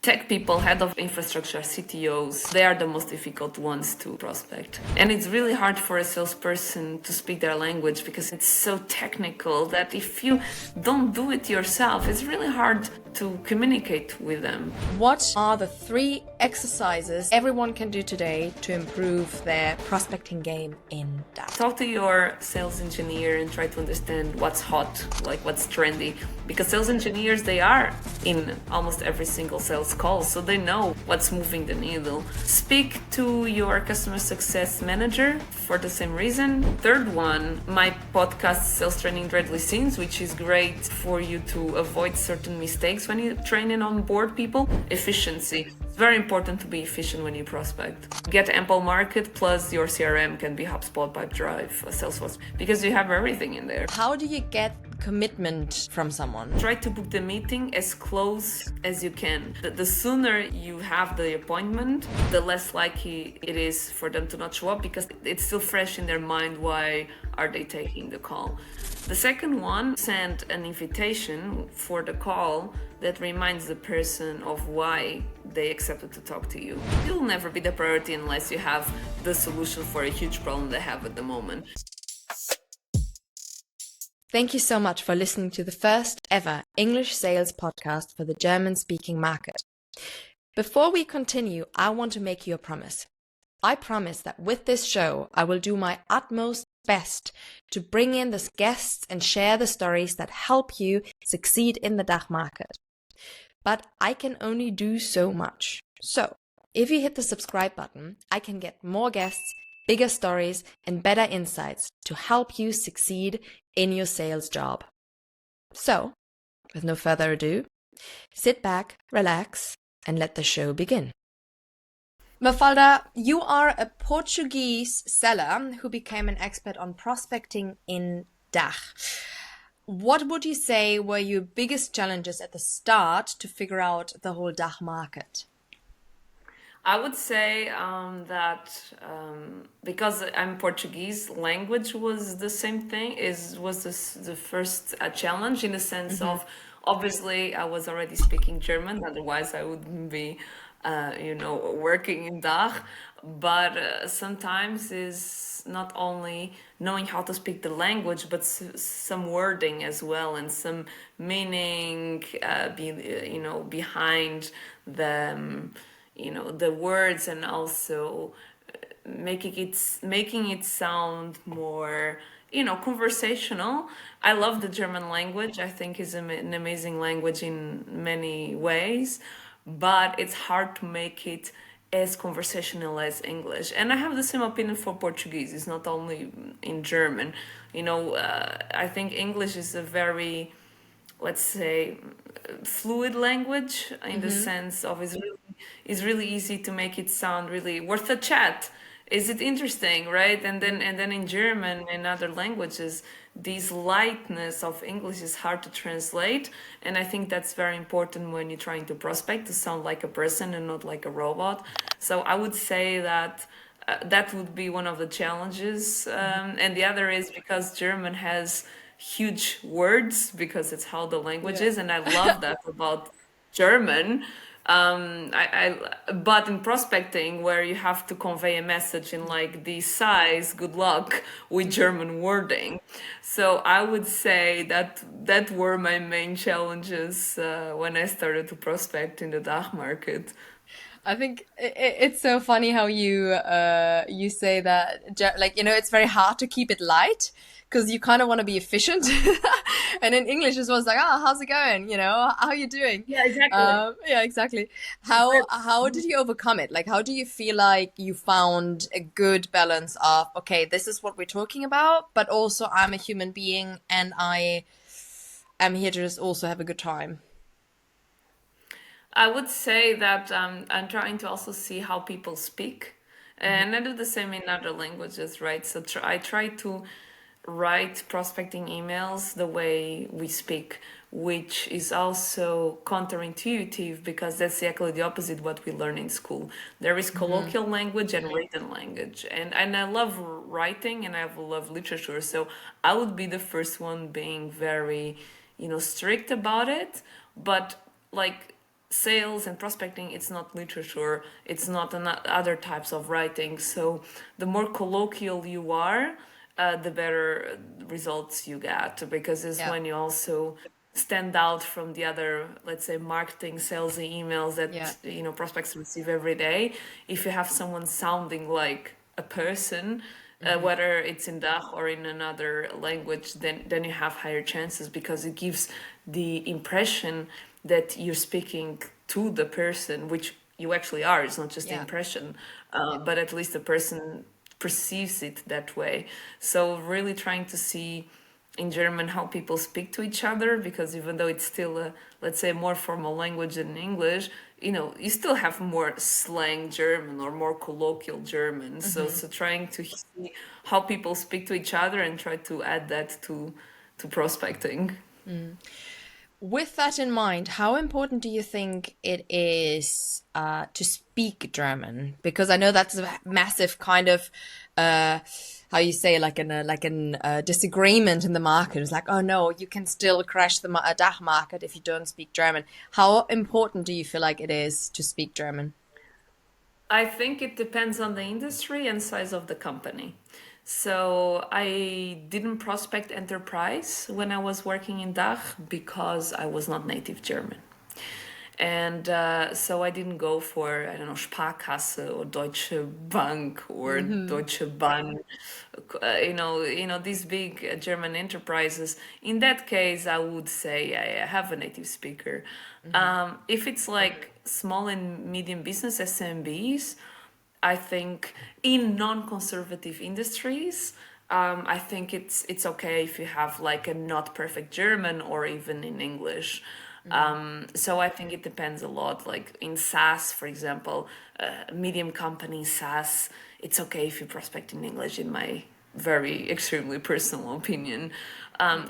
Tech people, head of infrastructure, CTOs, they are the most difficult ones to prospect. And it's really hard for a salesperson to speak their language because it's so technical that if you don't do it yourself, it's really hard to communicate with them. What are the 3 exercises everyone can do today to improve their prospecting game in DACH? Talk to your sales engineer and try to understand what's hot, like what's trendy, because sales engineers, they are in almost every single sales call, so they know what's moving the needle. Speak to your customer success manager for the same reason. Third one, my podcast Sales Training Dreadly Scenes, which is great for you to avoid certain mistakes when you train and onboard people. Efficiency. It's very important to be efficient when you prospect. Get ample market, plus your CRM can be HubSpot, Pipedrive, Salesforce, because you have everything in there. How do you get commitment from someone? Try to book the meeting as close as you can. The sooner you have the appointment, the less likely it is for them to not show up because it's still fresh in their mind. Why are they taking the call? The second one, send an invitation for the call that reminds the person of why they accepted to talk to you. You'll never be the priority unless you have the solution for a huge problem they have at the moment. Thank you so much for listening to the first ever English sales podcast for the German-speaking market. Before we continue, I want to make you a promise. I promise that with this show, I will do my utmost best to bring in the guests and share the stories that help you succeed in the DACH market. But I can only do so much. So, if you hit the subscribe button, I can get more guests, bigger stories, and better insights to help you succeed in your sales job. So, with no further ado, sit back, relax, and let the show begin. Mafalda, you are a Portuguese seller who became an expert on prospecting in DACH. What would you say were your biggest challenges at the start to figure out the whole DACH market? I would say that because I'm Portuguese, language was the same thing. Was the first challenge in the sense of obviously I was already speaking German, otherwise I wouldn't be working in DACH. But sometimes is not only knowing how to speak the language, but some wording as well and some meaning, behind the words, and also making it sound more conversational. I love the German language. I think it's an amazing language in many ways, but it's hard to make it as conversational as English. And I have the same opinion for Portuguese. It's not only in German. I think English is a very, let's say, fluid language in the sense of it's really easy to make it sound really worth a chat. Is it interesting, right? And then in German and other languages, this lightness of English is hard to translate, and I think that's very important when you're trying to prospect, to sound like a person and not like a robot. So I would say that that would be one of the challenges, and the other is because German has huge words because it's how the language is, and I love that about German. But in prospecting, where you have to convey a message in like this size, good luck with German wording. So I would say that were my main challenges when I started to prospect in the DACH market. I think it's so funny how you say that, it's very hard to keep it light because you kind of want to be efficient. And in English, it was like, how's it going? How are you doing? Yeah, exactly. Yeah, exactly. How did you overcome it? Like, how do you feel like you found a good balance of, okay, this is what we're talking about, but also I'm a human being and I am here to just also have a good time? I would say that I'm trying to also see how people speak, and I do the same in other languages, right? So I try to write prospecting emails the way we speak, which is also counterintuitive because that's exactly the opposite what we learn in school. There is colloquial language and written language, and I love writing and I love literature. So I would be the first one being very, strict about it, but like sales and prospecting, it's not literature, it's not other types of writing. So the more colloquial you are, the better results you get, because it's Yeah. when you also stand out from the other, let's say, marketing salesy emails Yeah. that prospects receive every day. If you have someone sounding like a person, whether it's in DACH or in another language, then you have higher chances, because it gives the impression that you're speaking to the person, which you actually are. It's not just the Yeah. impression, Yeah. but at least the person perceives it that way. So really trying to see in German how people speak to each other, because even though it's still a, let's say, more formal language than English, you still have more slang German or more colloquial German. So trying to see how people speak to each other and try to add that to prospecting. With that in mind, how important do you think it is to speak German? Because I know that's a massive kind of uh, how you say, like an disagreement in the market. It's like, oh no, you can still crash the DACH market if you don't speak German. How important do you feel like it is to speak German? I think it depends on the industry and size of the company. So I didn't prospect enterprise when I was working in DACH because I was not native German. And so I didn't go for, I don't know, Sparkasse or Deutsche Bank or Hmm. Deutsche Bahn, these big German enterprises. In that case, I would say I have a native speaker. Hmm. If it's like small and medium business SMBs, I think in non-conservative industries, I think it's okay if you have like a not perfect German or even in English. Hmm. So I think it depends a lot. Like in SaaS, for example, medium company SaaS, it's okay if you prospect in English, in my very extremely personal opinion.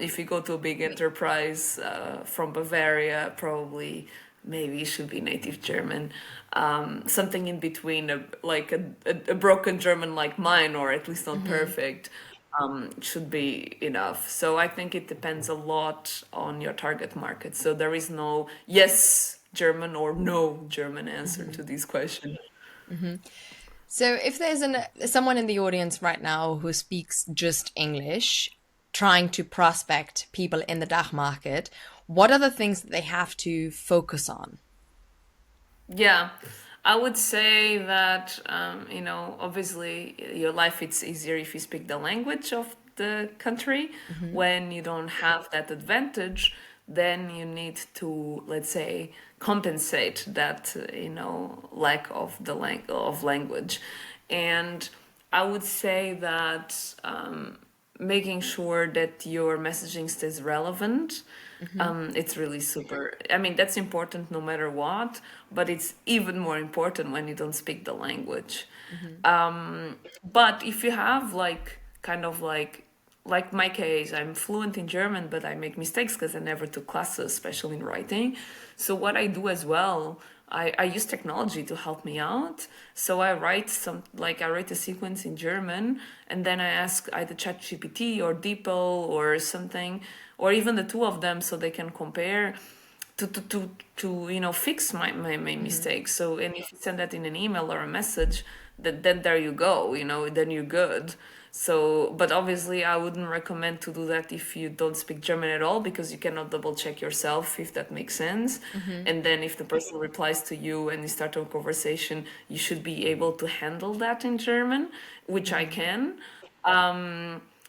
If you go to a big enterprise from Bavaria, probably maybe it should be native German. Something in between, a broken German like mine, or at least not Hmm. perfect, should be enough. So I think it depends a lot on your target market. So there is no yes German or no German answer Hmm. to these questions. Hmm. So if there's someone in the audience right now who speaks just English, trying to prospect people in the DACH market, what are the things that they have to focus on? Yeah, I would say that obviously your life it's easier if you speak the language of the country. Hmm. When you don't have that advantage, then you need to, let's say, compensate that lack of the of language. And I would say that making sure that your messaging stays relevant, Hmm. it's really super. I mean, that's important no matter what, but it's even more important when you don't speak the language. Hmm. But if you have like kind of like my case, I'm fluent in German, but I make mistakes because I never took classes, especially in writing. So what I do as well, I use technology to help me out. So I write a sequence in German, and then I ask either ChatGPT or DeepL or something, or even the two of them, so they can compare to fix my Hmm. mistakes. So, and if you send that in an email or a message, then there you go, then you're good. So, but obviously I wouldn't recommend to do that if you don't speak German at all, because you cannot double check yourself, if that makes sense. Hmm. And then if the person replies to you and you start a conversation, you should be able to handle that in German, which I Hmm. can.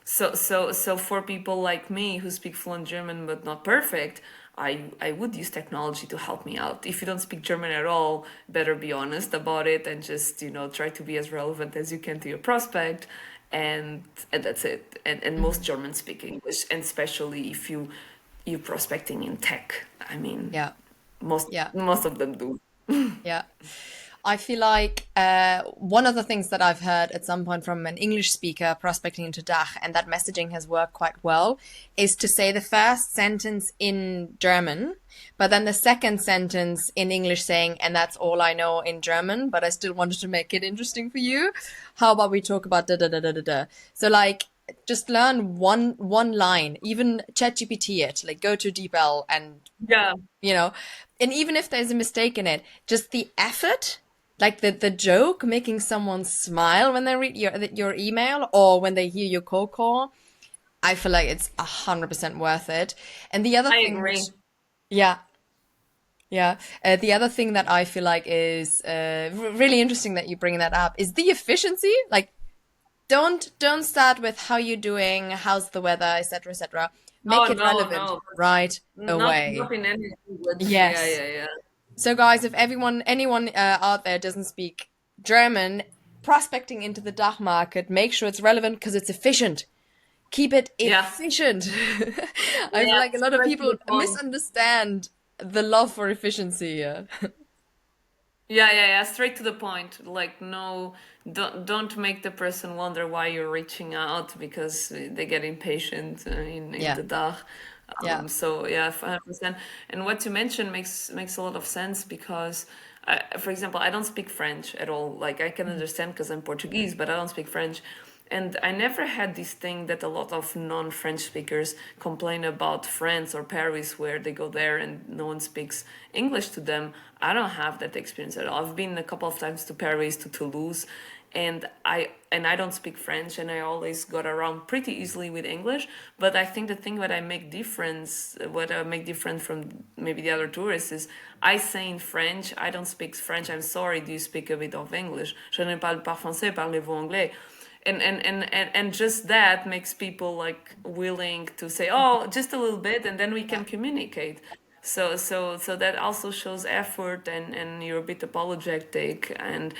So for people like me who speak fluent German but not perfect, I would use technology to help me out. If you don't speak German at all, better be honest about it and just, try to be as relevant as you can to your prospect, and that's it. And most Hmm. German speak English, and especially if you're prospecting in tech. I mean, Yeah. most Yeah. most of them do. Yeah. I feel like one of the things that I've heard at some point from an English speaker prospecting into DACH, and that messaging has worked quite well, is to say the first sentence in German, but then the second sentence in English saying, and that's all I know in German, but I still wanted to make it interesting for you. How about we talk about da da da da da da? So, like, just learn one line, even ChatGPT it, like go to DeepL and Yeah. you know, and even if there's a mistake in it, just the effort, like the joke, making someone smile when they read your email or when they hear your cold call, I feel like it's 100% worth it. And the other I thing, which agree. yeah, yeah, the other thing that I feel like is really interesting that you bring that up is the efficiency. Like, don't start with how you doing, how's the weather, etc., etc. Oh Make it no, relevant no, right not away. in any language. Yeah, Yes. yeah, yeah. So, guys, if anyone out there doesn't speak German, prospecting into the DACH market, make sure it's relevant because it's efficient. Keep it Yeah, efficient. I feel yeah. like a lot of Straight to people the point. misunderstand the love for efficiency. Yeah. Yeah, yeah, yeah. Straight to the point. Like, no, don't make the person wonder why you're reaching out because they get impatient in Yeah. the DACH. Yeah. So yeah, 100%. And what you mentioned makes a lot of sense because, for example, I don't speak French at all. Like, I can understand because I'm Portuguese, but I don't speak French. And I never had this thing that a lot of non-French speakers complain about France or Paris, where they go there and no one speaks English to them. I don't have that experience at all. I've been a couple of times to Paris, to Toulouse, and I don't speak French, and I always got around pretty easily with English. But I think the thing what I make different from maybe the other tourists is I say in French, I don't speak French. I'm sorry. Do you speak a bit of English? Je ne parle pas français. Parlez-vous anglais? And just that makes people like willing to say, oh, just a little bit, and then we Yeah. can communicate. So that also shows effort, and you're a bit apologetic, and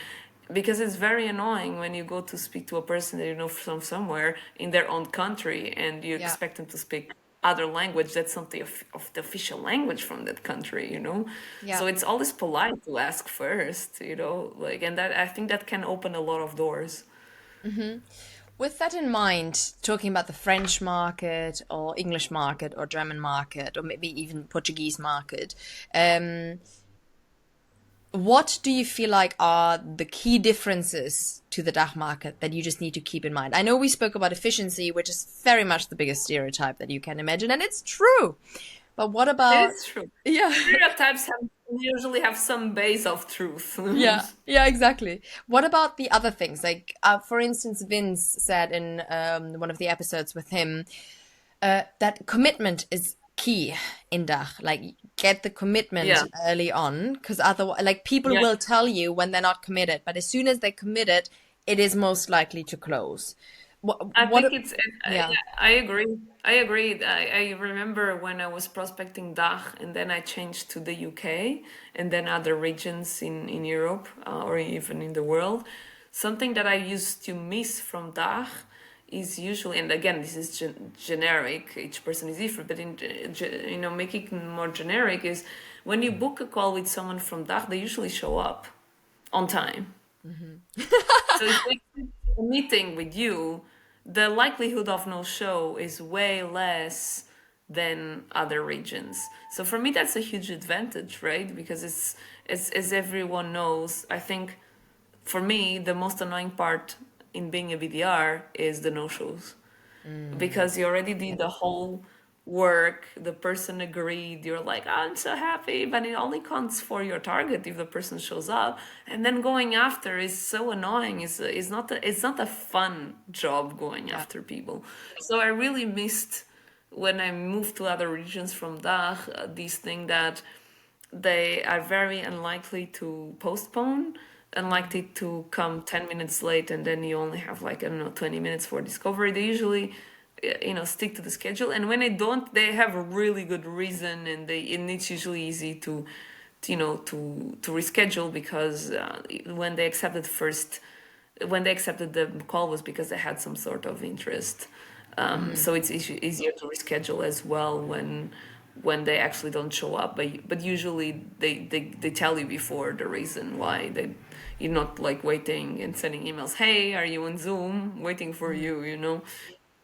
because it's very annoying when you go to speak to a person that you know from somewhere in their own country and you Yeah. expect them to speak other language that's not of the official language from that country, you know. Yeah. So it's always polite to ask first, you know, like, and that I think that can open a lot of doors. With that in mind, talking about the French market or English market or German market or maybe even Portuguese market, um, what do you feel like are the key differences to the DACH market that you just need to keep in mind? I know we spoke about efficiency, which is very much the biggest stereotype that you can imagine, and it's true. But what It about, is true. yeah, Stereotypes usually have some base of truth. yeah, yeah, exactly. What about the other things? Like, for instance, Vince said in one of the episodes with him that commitment is key in DACH. Like, get the commitment Yeah, early on, because otherwise, like, people yeah. will tell you when they're not committed, but as soon as they commit it, it is most likely to close. I What, think it's, yeah. yeah, I agree. I agree. I remember when I was prospecting DACH and then I changed to the UK and then other regions in Europe or even in the world. Something that I used to miss from DACH is usually, and again, this is generic, each person is different, but you know, making it more generic is when you book a call with someone from DACH, they usually show up on time. Mhm. So if they keep a meeting with you, the likelihood of no show is way less than other regions. So for me, that's a huge advantage, right? Because it's as everyone knows. I think for me, the most annoying part in being a BDR is the no shows because you already did the whole work, the person agreed, you're like, I'm so happy, but it only counts for your target if the person shows up. And then going after is so annoying. It's not a fun job going Yeah. after people. So I really missed when I moved to other regions from DACH, this thing that they are very unlikely to postpone, unlikely to come 10 minutes late, and then you only have like, I don't know, 20 minutes for discovery. They usually, you know, stick to the schedule. And when they don't, they have a really good reason, and it's usually easy you know, to reschedule because when they accepted first, when they accepted the call was because they had some sort of interest. Mhm. So it's easier to reschedule as well when they actually don't show up. But usually they tell you before the reason why you're not like waiting and sending emails. Hey, are you on Zoom? Waiting for Mhm. you. You know.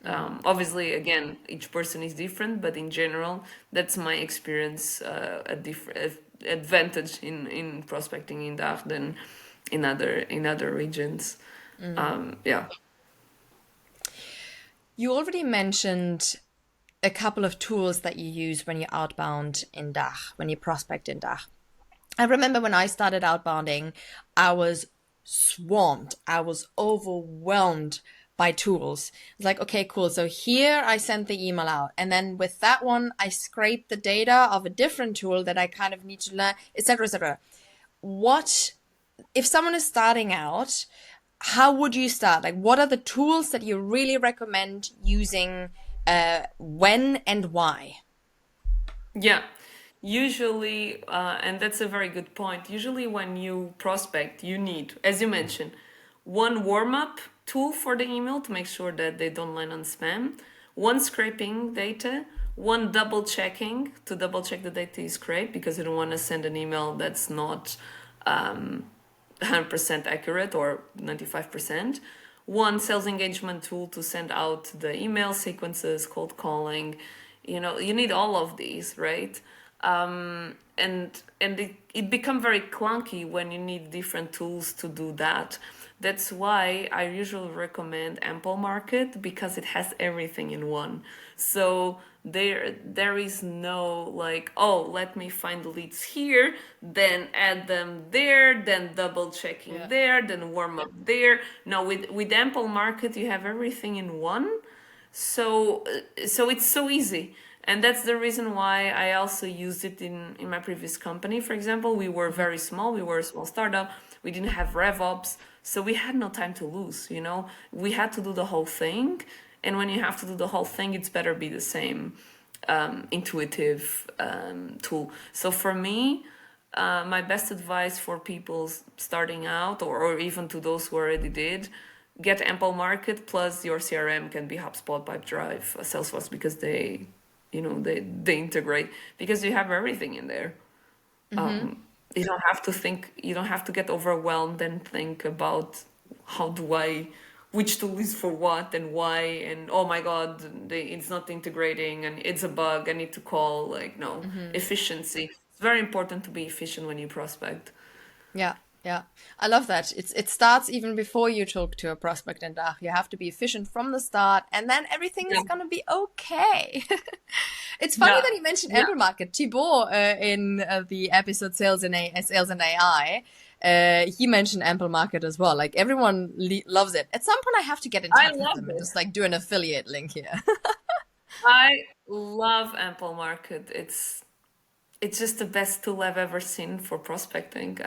Mhm. Obviously, again, each person is different, but in general, that's my experience. A different advantage in prospecting in DACH than in other regions. Mhm. Yeah. You already mentioned a couple of tools that you use when you're outbound in DACH, when you prospect in DACH. I remember when I started outbounding, I was swamped. I was overwhelmed by tools. It's like, okay, cool. So here I sent the email out. And then with that one, I scraped the data of a different tool that I kind of need to learn, etc., etc. What, if someone is starting out, how would you start? Like, what are the tools that you really recommend using, when and why? Yeah, usually, and that's a very good point. Usually, when you prospect, you need, as you mentioned, one warm up tool for the email to make sure that they don't land on spam, one scraping data, one double checking to double check the data is scraped because you don't want to send an email that's not 100% accurate or 95%. One sales engagement tool to send out the email sequences, cold calling. You need all of these, right? And it become very clunky when you need different tools to do that. That's why I usually recommend Ample Market because it has everything in one. So there is no like, oh, let me find the leads here, then add them there, then double checking Yeah. there, then warm up there. No, with Ample Market you have everything in one. So it's so easy, and that's the reason why I also used it in my previous company. For example, we were very small, we were a small startup, we didn't have RevOps, so we had no time to lose. We had to do the whole thing, and when you have to do the whole thing, it's better be the same intuitive tool. So for me, my best advice for people starting out, or even to those who already did, get Ample Market, plus your CRM can be HubSpot, Pipedrive, Salesforce, because they integrate, because you have everything in there. You don't have to think, you don't have to get overwhelmed and think about how do I, which tool is for what and why, and oh my god, it's not integrating and it's a bug, I need to call. Like, no, efficiency. It's very important to be efficient when you prospect. Yeah, yeah. I love that. It starts even before you talk to a prospect in DACH. You have to be efficient from the start, and then everything Yeah, is gonna be okay. It's funny yeah, that you mentioned yeah. Ample Market. Thibaut, in the episode Sales and AI, he mentioned Ample Market as well. Like everyone loves it. At some point, I have to get in I touch with love them and it. just like do an affiliate link here. I love Ample Market. It's just the best tool I've ever seen for prospecting.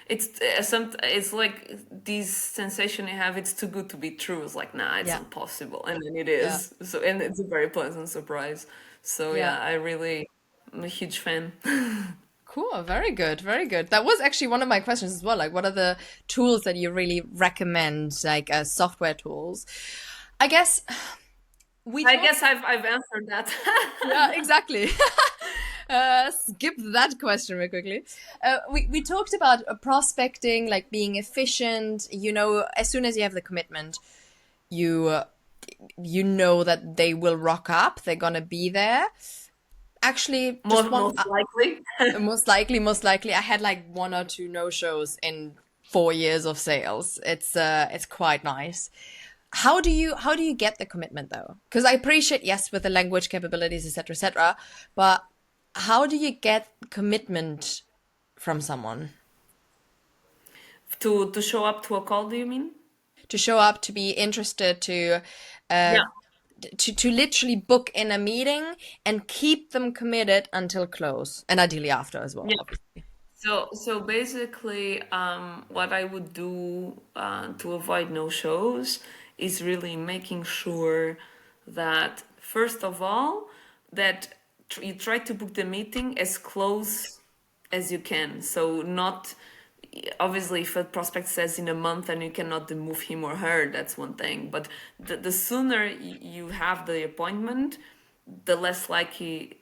It's like this sensation you have. It's too good to be true. It's like, nah, it's Yeah, impossible, and then it yeah, is. So, and it's a very pleasant surprise. So yeah. yeah, I'm a huge fan. Cool. Very good. Very good. That was actually one of my questions as well. Like, what are the tools that you really recommend, like software tools? I guess we I talked. guess I've answered that. Yeah, exactly. Skip that question real quickly. We talked about prospecting, like being efficient. As soon as you have the commitment, you you know that they will rock up. They're gonna be there. Actually, just one. Most likely. Most likely, I had like one or two no shows in 4 years of sales. It's quite nice. How do you get the commitment though? Because I appreciate, yes, with the language capabilities, etc., etc. But how do you get commitment from someone To show up to a call, do you mean? to show up, to be interested, uh, Yeah. to literally book in a meeting and keep them committed until close, and ideally after as well, Yeah. obviously. So basically, what I would do to avoid no shows is really making sure that, first of all, that you try to book the meeting as close as you can. So not, obviously, if a prospect says in a month and you cannot move him or her, that's one thing. But the sooner you have the appointment, the less likely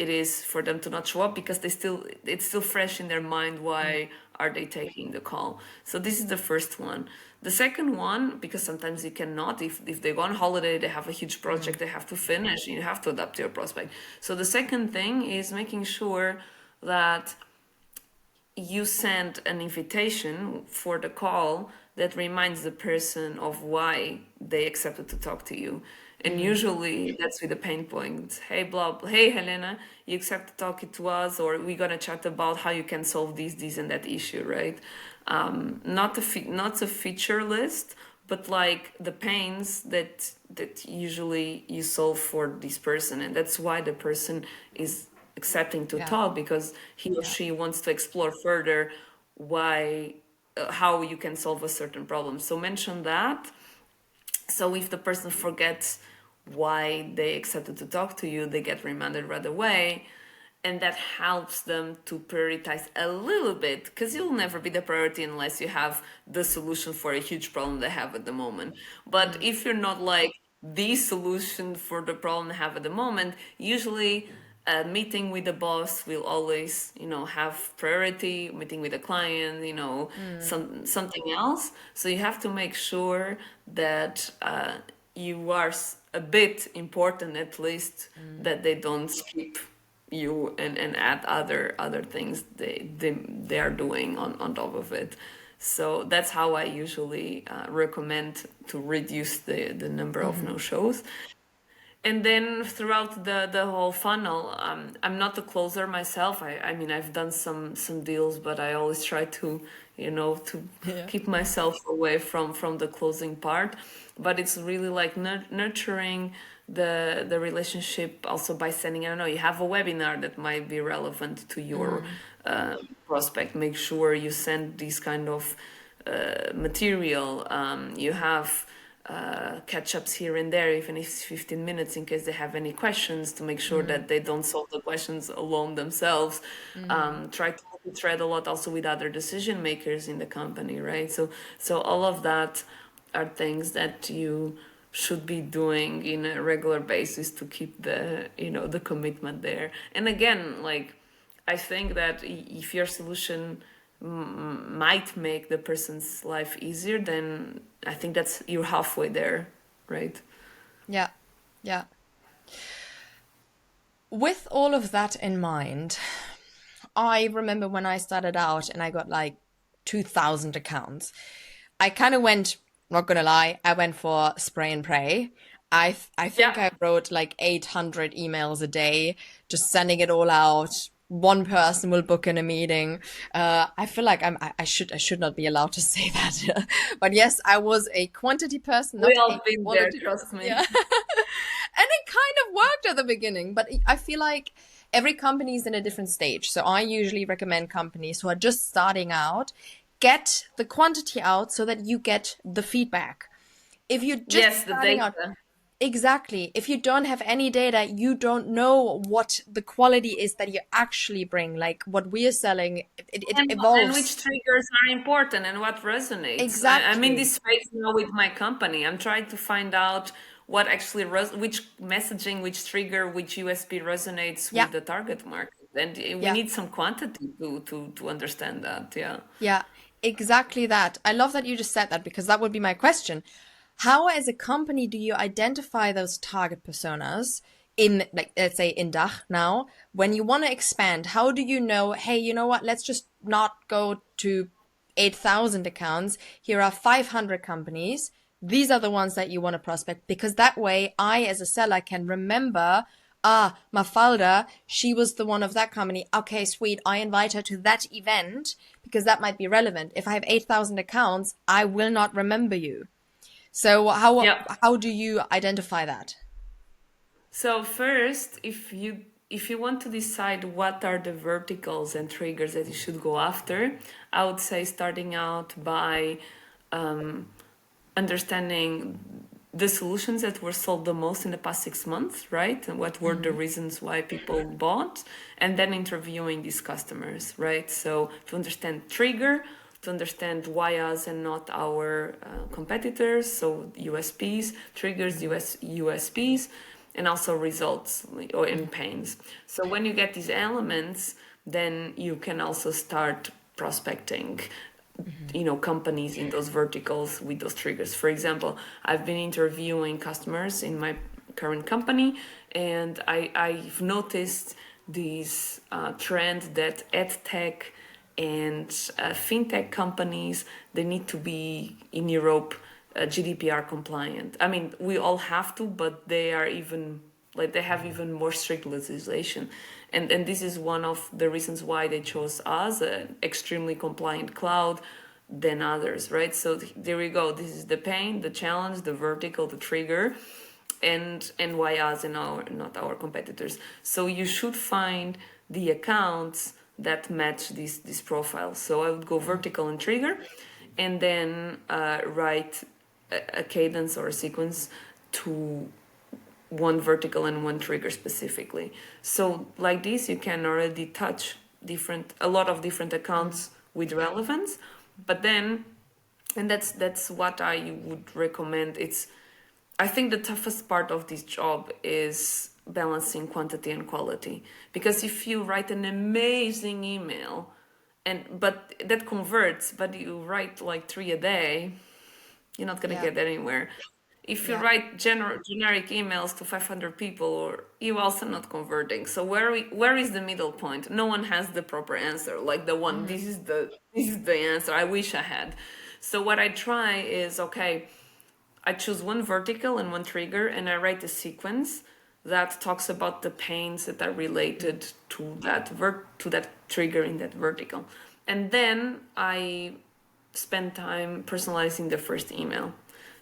it is for them to not show up, because it's still fresh in their mind. Why are they taking the call? So this is the first one. The second one, because sometimes you cannot, if they go on holiday, they have a huge project they have to finish, you have to adapt to your prospect. So the second thing is making sure that you send an invitation for the call that reminds the person of why they accepted to talk to you. And usually that's with the pain point. Hey, blah, hey, Helena, you accept to talk to us, or we're gonna chat about how you can solve this, and that issue, right? Not a feature list, but like the pains that usually you solve for this person, and that's why the person is accepting to Yeah. talk, because he or Yeah. she wants to explore further why how you can solve a certain problem. So mention that. So if the person forgets why they accepted to talk to you, they get reminded right away. And that helps them to prioritize a little bit, because you'll never be the priority unless you have the solution for a huge problem they have at the moment. But if you're not like the solution for the problem they have at the moment, usually a meeting with the boss will always, have priority. Meeting with a client, something else. So you have to make sure that you are a bit important, at least, that they don't skip you and add other things they are doing on top of it. So that's how I usually recommend to reduce the number of no shows. And then throughout the whole funnel, I'm not a closer myself. I mean, I've done some deals, but I always try to, to Yeah. keep myself away from the closing part. But it's really like nurturing the relationship also by sending, I don't know, you have a webinar that might be relevant to your prospect. Make sure you send this kind of material. You have catch-ups here and there, even if it's 15 minutes, in case they have any questions, to make sure that they don't solve the questions alone themselves. Try to thread a lot also with other decision makers in the company, right? So all of that are things that you should be doing in a regular basis to keep the commitment there. And again, like, I think that if your solution might make the person's life easier, then I think that's you're halfway there, right? Yeah. Yeah. With all of that in mind, I remember when I started out and I got like 2,000 accounts. I kind of went, not gonna lie, I went for spray and pray. I think Yeah. I wrote like 800 emails a day, just sending it all out. One person will book in a meeting. I feel like I should not be allowed to say that, but yes, I was a quantity person, We not a all been there, quality person. trust me. Yeah, and it kind of worked at the beginning, but I feel like every company is in a different stage. So I usually recommend companies who are just starting out get the quantity out so that you get the feedback. If you're just Yes, the starting out, data. exactly. If you don't have any data, you don't know what the quality is that you actually bring. Like what we are selling, it And which evolves. triggers are important and what resonates. I'm in Exactly. this space now with my company. I'm trying to find out what actually which messaging, which trigger, which USP resonates Yeah. with the target market. And we Yeah. need some quantity to understand that. Yeah. Yeah, exactly that. I love that you just said that because that would be my question. How, as a company, do you identify those target personas in, like, let's say in DACH now, when you want to expand? How do you know, hey, you know what, let's just not go to 8,000 accounts. Here are 500 companies. These are the ones that you want to prospect because that way I, as a seller, can remember, Mafalda, she was the one of that company. Okay, sweet. I invite her to that event because that might be relevant. If I have 8,000 accounts, I will not remember you. So Yeah. how do you identify that? So first, if you want to decide what are the verticals and triggers that you should go after, I would say starting out by understanding the solutions that were sold the most in the past 6 months, right? And what were the reasons why people bought, and then interviewing these customers, right? So to understand trigger, to understand why us and not our competitors, so USPs, triggers, USPs, and also results or in pains. So when you get these elements, then you can also start prospecting companies in those verticals with those triggers. For example, I've been interviewing customers in my current company, and I've noticed this trend that ed tech and fintech companies, they need to be in Europe GDPR compliant. I mean, we all have to, but they are even like they have even more strict legislation, and this is one of the reasons why they chose us, an extremely compliant cloud, than others, right? So there we go. This is the pain, the challenge, the vertical, the trigger, and why us and not our competitors. So you should find the accounts that match this profile. So I would go vertical and trigger, and then write a cadence or a sequence to one vertical and one trigger specifically. So like this, you can already touch a lot of different accounts with relevance. But then, and that's what I would recommend. I think the toughest part of this job is balancing quantity and quality, because if you write an amazing email but that converts, but you write like 3 a day, you're not going to Yeah. get anywhere. If you Yeah. write generic emails to 500 people, or you also not converting. So where is the middle point? No one has the proper answer, like the one, this is the answer I wish I had. So what I try is, okay, I choose one vertical and one trigger, and I write a sequence that talks about the pains that are related to that trigger in that vertical. And then I spend time personalizing the first email.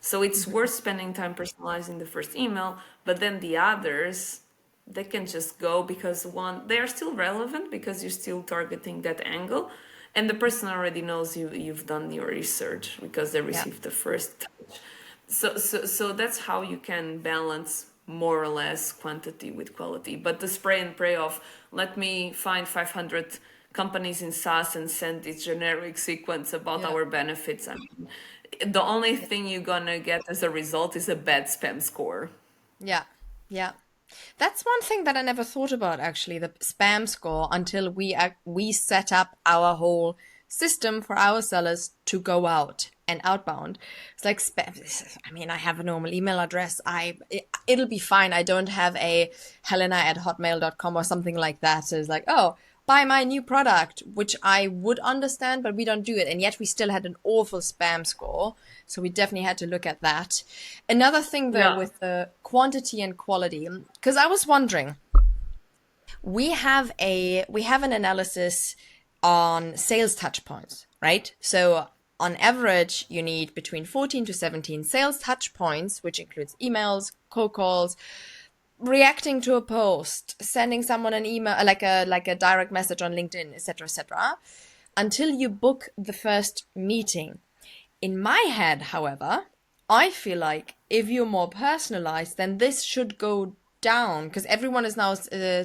So it's worth spending time personalizing the first email, but then the others, they can just go, because one, they are still relevant because you're still targeting that angle, and the person already knows you've done your research because they Yeah. received the first touch. So that's how you can balance more or less quantity with quality. But the spray and pray of, let me find 500 companies in SaaS and send this generic sequence about Yeah. our benefits. I mean, the only thing you're gonna get as a result is a bad spam score. Yeah. Yeah. That's one thing that I never thought about, actually, the spam score, until we set up our whole system for our sellers to go out and outbound. It's like spam. I mean, I have a normal email address. It'll be fine. I don't have a helena@hotmail.com or something like that. So it's like, oh, buy my new product, which I would understand, but we don't do it. And yet we still had an awful spam score. So we definitely had to look at that. Another thing, though, Yeah. with the quantity and quality, because I was wondering, we have an analysis on sales touch points, right? So on average, you need between 14 to 17 sales touch points, which includes emails, cold calls, reacting to a post, sending someone an email, like a direct message on LinkedIn, etc., etc., until you book the first meeting. In my head, however, I feel like if you're more personalized, then this should go down, because everyone is now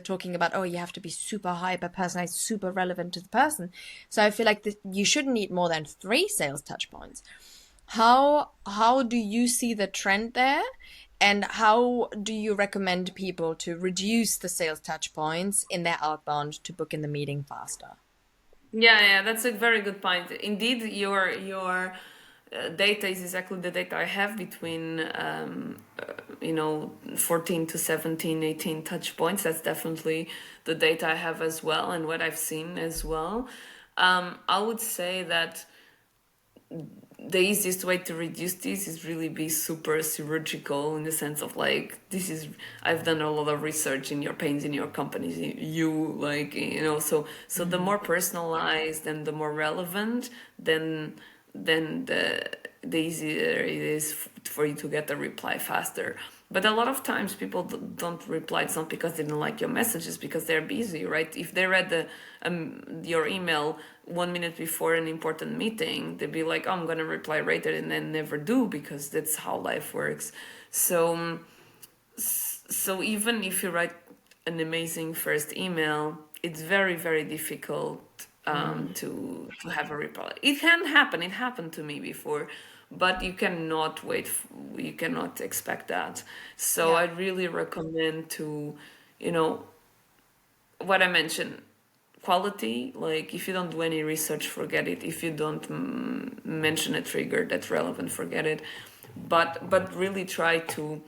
talking about, oh, you have to be super hyper personalized, super relevant to the person. So I feel like you shouldn't need more than 3 sales touch points. How do you see the trend there? And how do you recommend people to reduce the sales touch points in their outbound to book in the meeting faster? Yeah, that's a very good point. Indeed, your data is exactly the data I have between 14 to 17, 18 touch points. That's definitely the data I have as well, and what I've seen as well. I would say that the easiest way to reduce this is really be super surgical, in the sense of, like, I've done a lot of research in your pains in your companies, so the more personalized and the more relevant, then the easier it is for you to get a reply faster. But a lot of times people don't reply. It's not because they didn't like your messages, because they're busy, right? If they read your email 1 minute before an important meeting, they'd be like, oh, I'm gonna reply later, and then never do, because that's how life works. So even if you write an amazing first email, it's very, very difficult to have a reply. It can happen. It happened to me before, but you cannot you cannot expect that. So Yeah. I really recommend to, you know, what I mentioned, quality. Like, if you don't do any research, forget it. If you don't mention a trigger that's relevant, forget it. But really try to,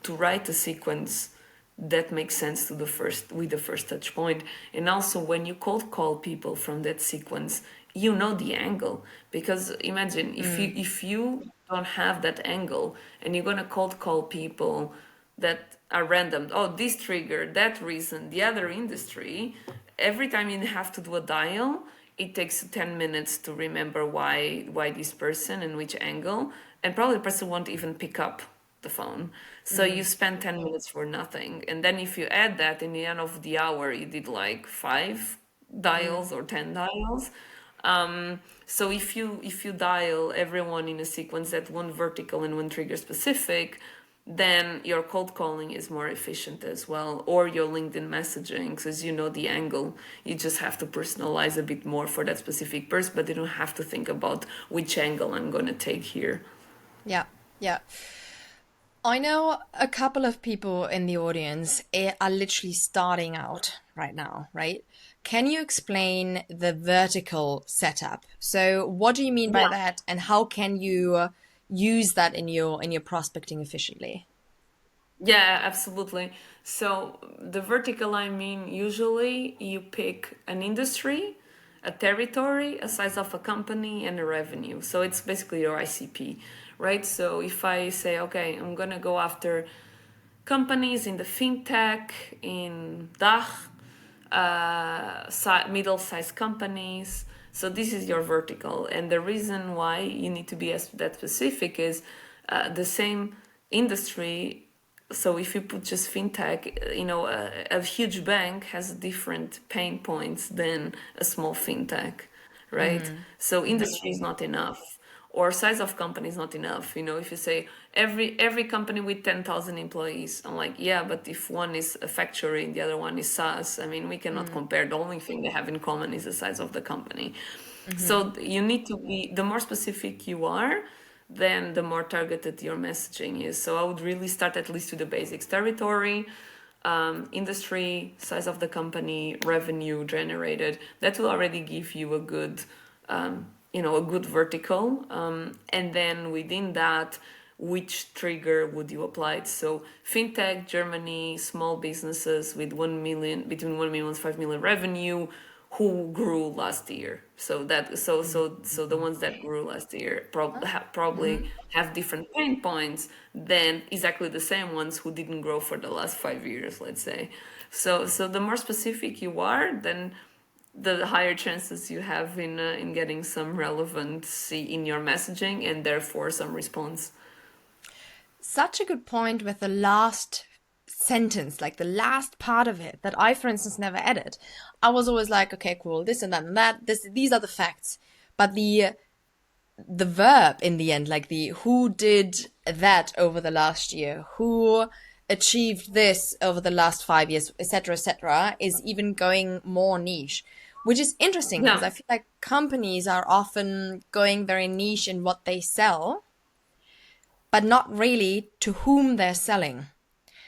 to write a sequence that makes sense to the first touch point. And also when you cold call people from that sequence, you know the angle, because imagine if you don't have that angle and you're gonna cold call people that are random, oh, this trigger, that reason, the other industry, every time you have to do a dial, it takes 10 minutes to remember why this person and which angle, and probably the person won't even pick up the phone. So you spend 10 minutes for nothing. And then if you add that in the end of the hour, you did like 5 dials or 10 dials. So if you dial everyone in a sequence that one vertical and one trigger specific, then your cold calling is more efficient as well, or your LinkedIn messaging, because you know the angle. You just have to personalize a bit more for that specific person, but you don't have to think about which angle I'm going to take here. Yeah, yeah. I know a couple of people in the audience are literally starting out right now, right? Can you explain the vertical setup? So what do you mean by Yeah. that, and how can you use that in your prospecting efficiently? Yeah, absolutely. So the vertical, I mean, usually you pick an industry, a territory, a size of a company, and a revenue. So it's basically your ICP, right? So if I say, okay, I'm gonna go after companies in the fintech, in DACH, middle-sized companies. So this is your vertical, and the reason why you need to be that specific is the same industry. So if you put just fintech, a huge bank has different pain points than a small fintech, right? So industry is not enough, or size of company is not enough. If you say every company with 10,000 employees, I'm like, yeah, but if one is a factory and the other one is SaaS, I mean, we cannot compare. The only thing they have in common is the size of the company. So you need to be, the more specific you are, then the more targeted your messaging is. So I would really start at least with the basics: territory, industry, size of the company, revenue generated. That will already give you a good vertical. And then within that, which trigger would you apply it? So fintech, Germany, small businesses with 1 million, between 1 million and 5 million revenue, who grew last year. So the ones that grew last year probably have different pain points than exactly the same ones who didn't grow for the last 5 years, let's say. So the more specific you are, then the higher chances you have in getting some relevancy in your messaging, and therefore some response. Such a good point with the last sentence, like the last part of it that I, for instance, never added. I was always like, okay, cool, this and that and that. These are the facts, but the verb in the end, like the who did that over the last year, who achieved this over the last 5 years, etc., is even going more niche, which is interesting because Yeah, I feel like companies are often going very niche in what they sell, but not really to whom they're selling.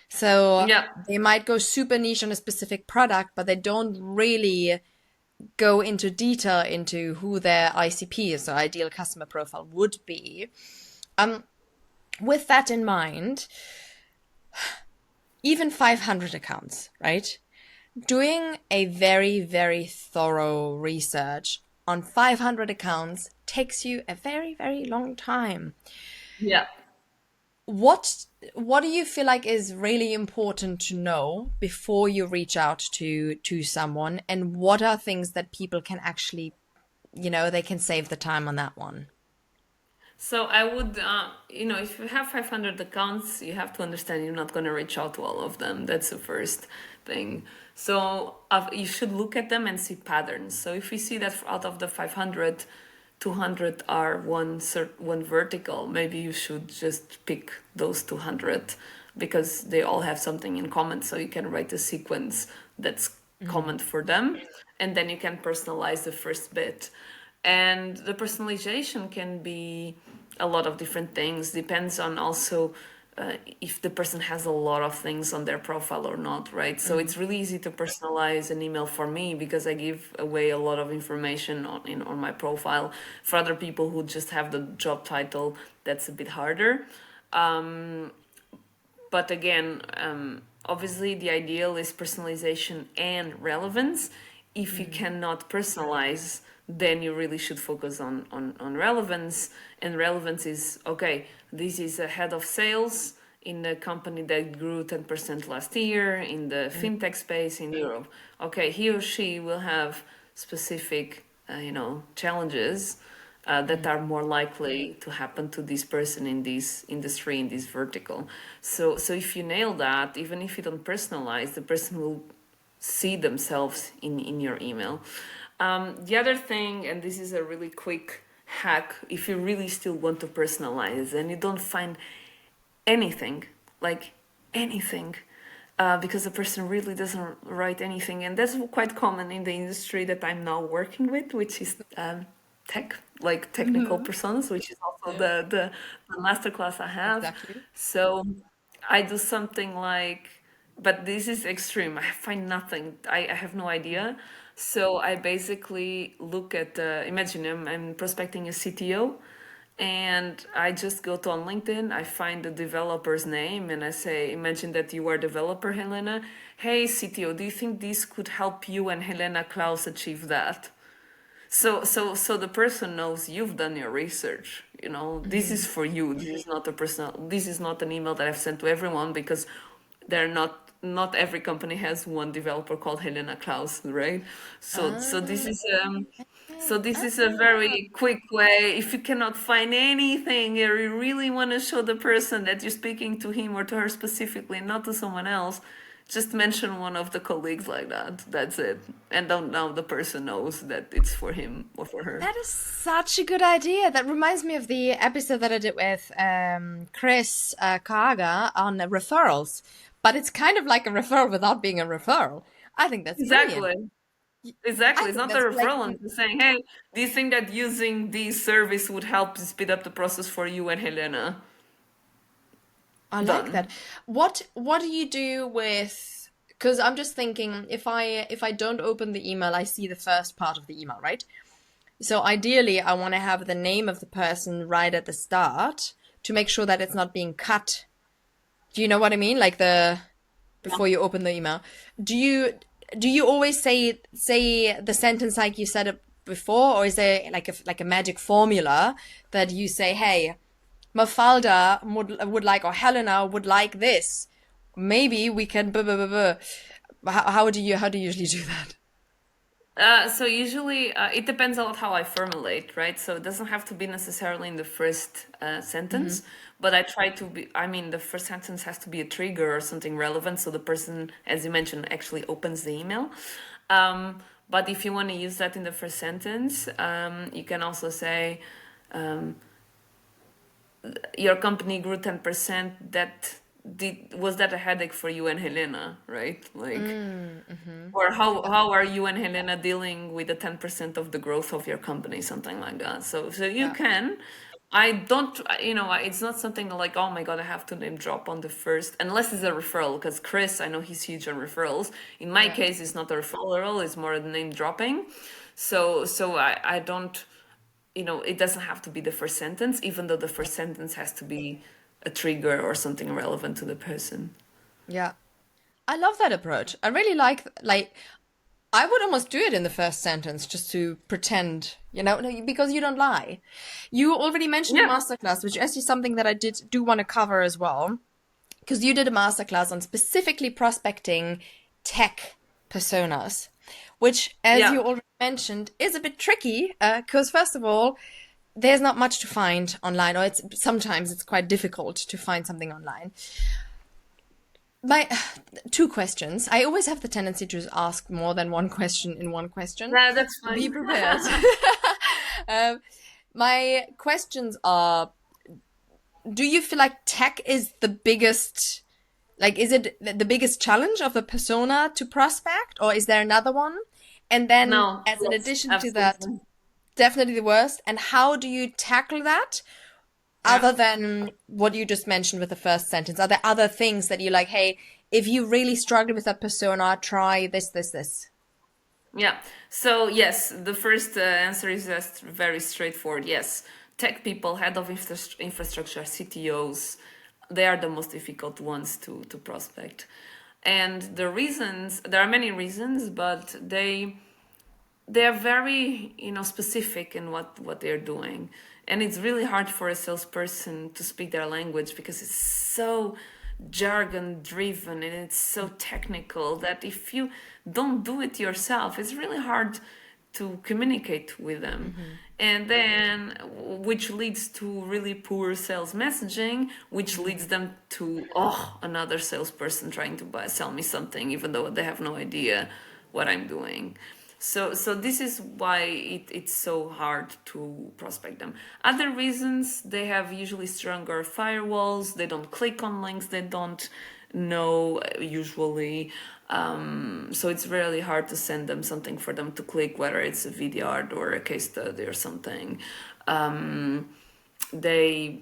So yeah. they might go super niche on a specific product, but they don't really go into detail into who their ICP, so ideal customer profile, would be. With that in mind, even 500 accounts, right? Doing a very, very thorough research on 500 accounts takes you a very, very long time. Yeah. What what do you feel like is really important to know before you reach out to someone, and what are things that people can actually, they can save the time on that one? So I would, if you have 500 accounts, you have to understand you're not going to reach out to all of them. That's the first thing. So you should look at them and see patterns. So if you see that out of the 500, 200 are one vertical, maybe you should just pick those 200 because they all have something in common. So you can write a sequence that's common for them, and then you can personalize the first bit. And the personalization can be a lot of different things, depends on also if the person has a lot of things on their profile or not, right? So it's really easy to personalize an email for me because I give away a lot of information on my profile. For other people who just have the job title, that's a bit harder. But again, obviously the ideal is personalization and relevance. If you cannot personalize, then you really should focus on relevance. And relevance is, okay, this is a head of sales in a company that grew 10% last year in the fintech space in Europe. Okay, he or she will have specific, challenges that are more likely to happen to this person in this industry, in this vertical. So if you nail that, even if you don't personalize, the person will see themselves in your email. The other thing, and this is a really quick hack, if you really still want to personalize and you don't find anything, like anything, because the person really doesn't write anything, and that's quite common in the industry that I'm now working with, which is tech, like technical personas, which is also Yeah, the masterclass I have. exactly. So I do something like, but this is extreme. I find nothing. I have no idea. So I basically look at, imagine I'm prospecting a CTO, and I just go to on LinkedIn, I find the developer's name, and I say, imagine that you are developer Helena. Hey CTO, do you think this could help you and Helena Klaus achieve that? So the person knows you've done your research. This is for you. This is not a personal. This is not an email that I've sent to everyone, because they're not every company has one developer called Helena Klaus, right? So this Ah, is so this is a ah. very quick way. If you cannot find anything, or you really want to show the person that you're speaking to him or to her specifically, not to someone else, just mention one of the colleagues like that. That's it. And don't now the person knows that it's for him or for her. That is such a good idea. That reminds me of the episode that I did with Chris Kaga on referrals. But it's kind of like a referral without being a referral. I think that's brilliant. Exactly. Exactly. I It's think not a that's like, referral. It's saying, hey, do you think that using this service would help speed up the process for you and Helena? I like that. Done. What do you do with, because I'm just thinking if I don't open the email, I see the first part of the email, right? So ideally, I want to have the name of the person right at the start to make sure that it's not being cut. Do you know what I mean? Like the before you open the email. Do you do you always say the sentence like you said it before, or is there like a magic formula that you say, hey, Mafalda would like, or Helena would like this. Maybe we can. Blah, blah, blah, blah. How do you usually do that? So usually it depends a lot how I formulate, right? So it doesn't have to be necessarily in the first Mm-hmm. sentence, but I try to be, I mean, the first sentence has to be a trigger or something relevant so the person, as you mentioned, actually opens the email. But if you want to use that in the first sentence, you can also say, your company grew 10%. Was that a headache for you and Helena, right? Like, Mm-hmm. or how Yeah, how are you and Helena dealing with the 10% of the growth of your company, something like that. So you yeah, can. I don't, it's not something like, oh my God, I have to name drop on the first, unless it's a referral, because Chris, I know he's huge on referrals. In my yeah, case, it's not a referral, it's more a name dropping. So I don't, it doesn't have to be the first sentence, even though the yeah, first sentence has to be a trigger or something relevant to the person. yeah. I love that approach. I really like. I would almost do it in the first sentence just to pretend, no, because you don't lie. You already mentioned a Yeah, masterclass, which is actually something that I do want to cover as well. Because you did a masterclass on specifically prospecting tech personas, which, as yeah. you already mentioned, is a bit tricky. Because first of all, there's not much to find online, or sometimes it's quite difficult to find something online. My two questions. I always have the tendency to ask more than one question in one question. Yeah, that's Be fine. prepared. um, my questions are: do you feel like tech is the biggest, like, is it the biggest challenge of a persona to prospect, or is there another one? And then, No, as an yes, addition to that, absolutely. definitely the worst. And how do you tackle that Yeah, other than what you just mentioned with the first sentence? Are there other things that you like, hey, if you really struggle with that persona, try this, this, this? yeah. So yes, the first answer is just very straightforward. Yes, tech people, head of infrastructure, CTOs, they are the most difficult ones to prospect. And the reasons, there are many reasons, but they are very, specific in what they're doing. And it's really hard for a salesperson to speak their language because it's so jargon driven and it's so technical that if you don't do it yourself, it's really hard to communicate with them. And then, which leads to really poor sales messaging, which leads them to, oh, another salesperson trying to sell me something, even though they have no idea what I'm doing. So this is why it's so hard to prospect them. Other reasons, they have usually stronger firewalls. They don't click on links they don't know usually. So it's really hard to send them something for them to click, whether it's a video art or a case study or something. They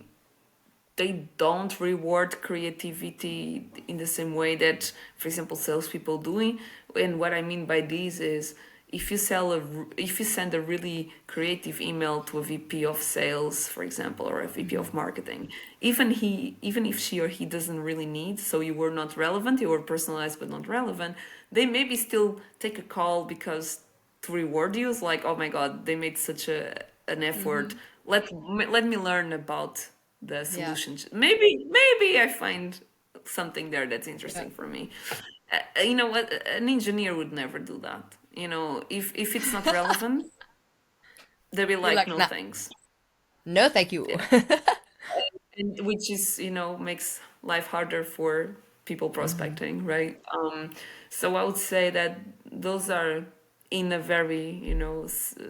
they don't reward creativity in the same way that, for example, salespeople do. And what I mean by this is, if you send a really creative email to a VP of sales, for example, or a VP of marketing, even if she or he doesn't really need, so you were not relevant, you were personalized but not relevant, they maybe still take a call because to reward you is like, oh my god, they made such an effort. Let me learn about the Yeah. solutions. Maybe I find something there that's Yeah. interesting for me. You know what? An engineer would never do that. If it's not relevant, they'll be You're like, like, no nah, thanks. no, thank you. Yeah, and which is makes life harder for people Hmm. prospecting, right? So I would say that those are, in a very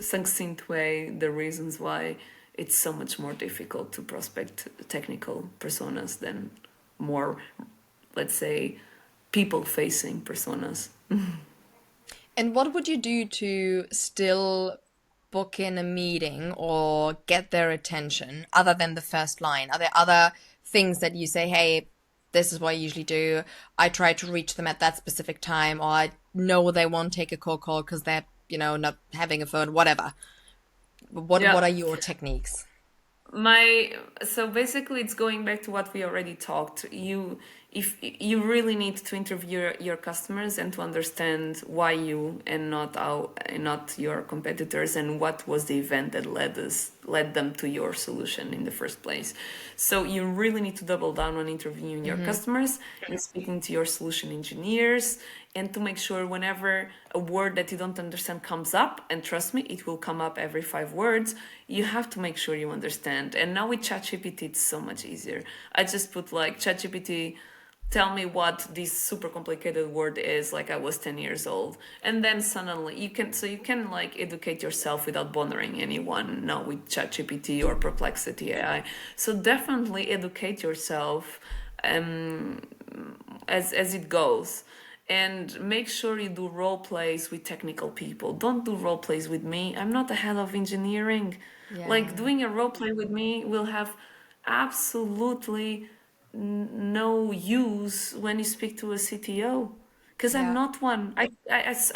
succinct way, the reasons why it's so much more difficult to prospect technical personas than more, let's say, people facing personas. And what would you do to still book in a meeting or get their attention other than the first line? Are there other things that you say, hey, this is what I usually do. I try to reach them at that specific time, or I know they won't take a cold call because they're, not having a phone, whatever. What Yeah. are your techniques? My So basically it's going back to what we already talked. If you really need to interview your customers and to understand why you and not your competitors, and what was the event that led them to your solution in the first place. So you really need to double down on interviewing your Hmm. customers and speaking to your solution engineers, and to make sure whenever a word that you don't understand comes up, and trust me, it will come up every 5 words, you have to make sure you understand. And now with ChatGPT, it's so much easier. I just put like, ChatGPT, tell me what this super complicated word is, like I was 10 years old. And then suddenly you can like educate yourself without bothering anyone now with ChatGPT or Perplexity AI. So definitely educate yourself um, as it goes. And make sure you do role plays with technical people. Don't do role plays with me. I'm not the head of engineering. Like, Yeah. doing a role play with me will have absolutely no use when you speak to a CTO, because I'm Yeah. not one.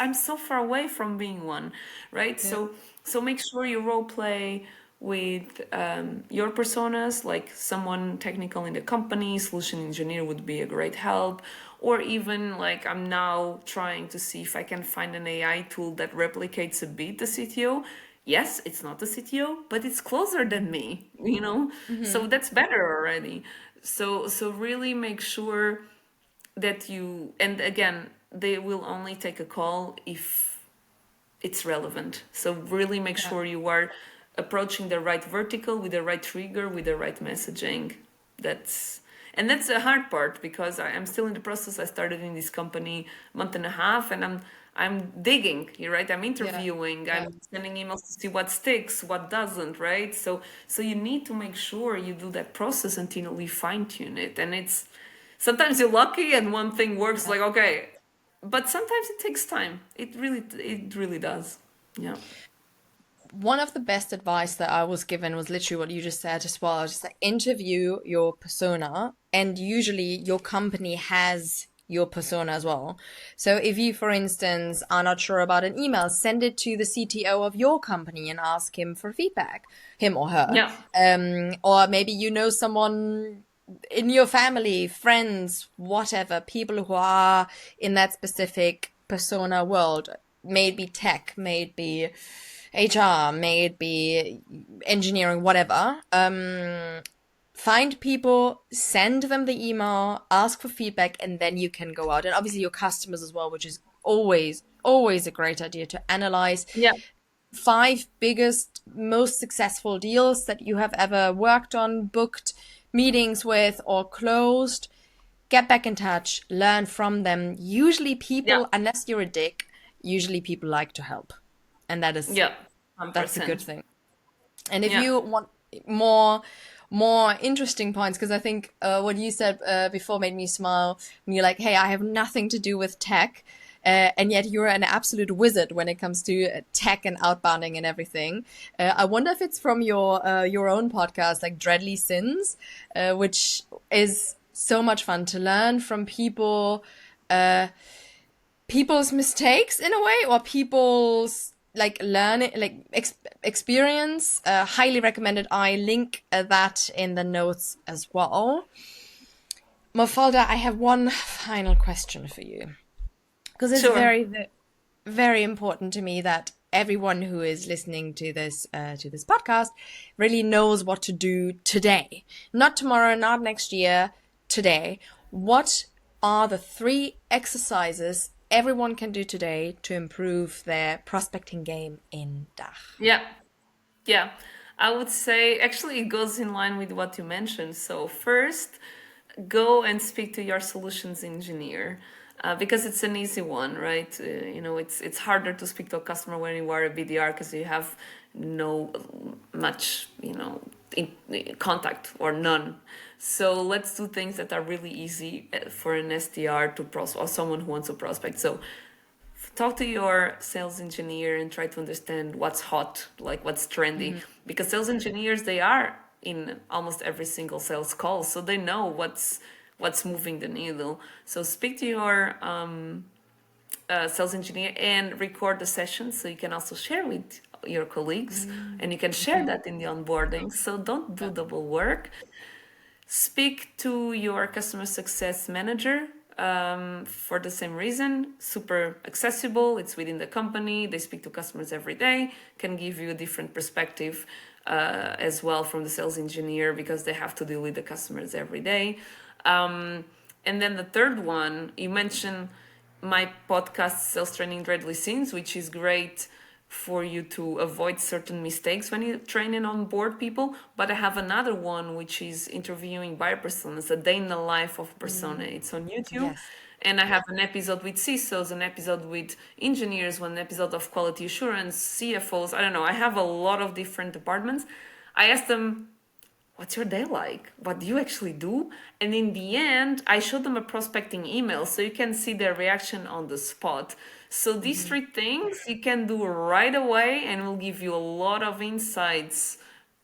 I'm so far away from being one, right? Yeah. So make sure you role play with your personas, like someone technical in the company. Solution engineer would be a great help. Or even, like, I'm now trying to see if I can find an AI tool that replicates a bit the CTO. Yes, it's not the CTO, but it's closer than me. So Hmm. that's better already. So really make sure that you, and again, they will only take a call if it's relevant. So really make Yeah. sure you are approaching the right vertical with the right trigger, with the right messaging. That's the hard part, because I'm still in the process. I started in this company a month and a half, and I'm digging, you're right? I'm Yeah. interviewing, Yeah. I'm sending emails to see what sticks, what doesn't, right? So you need to make sure you do that process until you fine tune it. And it's sometimes you're lucky and one thing works, Yeah. like, okay, but sometimes it takes time. It really does. Yeah. One of the best advice that I was given was literally what you just said as well. Just like, interview your persona, and usually your company has your persona as well. So if you, for instance, are not sure about an email, send it to the CTO of your company and ask him for feedback, him or her. Yeah. Or maybe you know someone. in your family, friends, whatever, people who are in that specific persona world, may it be tech, may it be HR, may it be engineering, whatever. Find people, send them the email, ask for feedback, and then you can go out. And obviously your customers as well, which is always a great idea to analyze Yeah. 5 biggest, most successful deals that you have ever worked on, booked meetings with, or closed. Get back in touch, learn from them. Usually Yeah. people, unless you're a dick, usually people like to help. And Yeah. that's a good 100%. thing. And if Yeah. you want more more interesting points, because I think what you said before made me smile when you're like, hey, I have nothing to do with tech. And yet you're an absolute wizard when it comes to tech and outbounding and everything. I wonder if it's from your own podcast, like Dreadly Sins, which is so much fun to learn from people, people's mistakes in a way, or people's like learning, like experience. Highly recommended. I link that in the notes as well. Mafalda, I have one final question for you, because it's Sure. very important to me that everyone who is listening to this podcast really knows what to do today, not tomorrow, not next year, today. What are the 3 exercises everyone can do today to improve their prospecting game in DACH? Yeah. Yeah. I would say actually it goes in line with what you mentioned. So first, go and speak to your solutions engineer. Because it's an easy one, right? It's harder to speak to a customer when you are a BDR because you have no much, contact or none. So let's do things that are really easy for an SDR to prospect or someone who wants to prospect. So talk to your sales engineer and try to understand what's hot, like what's trendy, because sales engineers, they are in almost every single sales call, so they know what's moving the needle. So speak to your sales engineer and record the session so you can also share with your colleagues, and you can share that in the onboarding, so don't do double work. Speak to your customer success manager, for the same reason. Super accessible, it's within the company, they speak to customers every day, can give you a different perspective as well from the sales engineer because they have to deal with the customers every day. And then the third one, you mentioned my podcast, Sales Training Dreadly Scenes, which is great for you to avoid certain mistakes when you train and onboard people. But I have another one, which is interviewing buyer personas, a day in the life of persona. It's on YouTube. Yes. And I have an episode with CISOs, an episode with engineers, one episode of quality assurance, CFOs. I don't know. I have a lot of different departments. I asked them, what's your day like? What do you actually do? And in the end, I showed them a prospecting email so you can see their reaction on the spot. So these 3 things you can do right away and will give you a lot of insights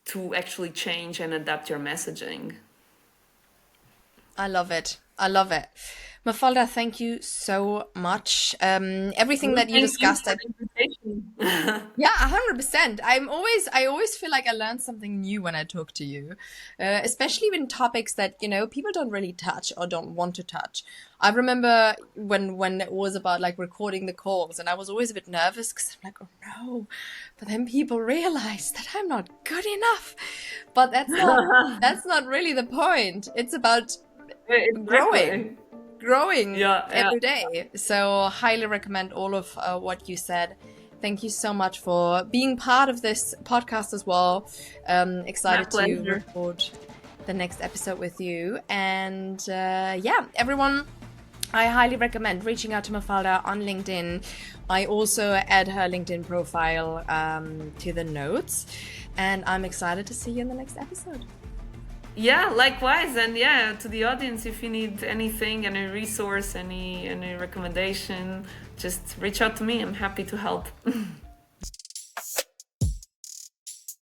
to actually change and adapt your messaging. I love it. I love it. Mafalda, thank you so much. Everything that you Thank you discussed, for the invitation. yeah, 100%. I always feel like I learn something new when I talk to you, especially in topics that, people don't really touch or don't want to touch. I remember when it was about like recording the calls, and I was always a bit nervous because I'm like, oh no, but then people realize that I'm not good enough. But that's not really the point. It's about growing Exactly. Yeah, yeah. every day. So highly recommend all of what you said. Thank you so much for being part of this podcast as well. My Excited to pleasure. record the next episode with you. And yeah, everyone, I highly recommend reaching out to Mafalda on LinkedIn. I also add her LinkedIn profile to the notes. And I'm excited to see you in the next episode. Yeah, likewise. And yeah, to the audience, if you need anything, any resource, any recommendation, just reach out to me. I'm happy to help.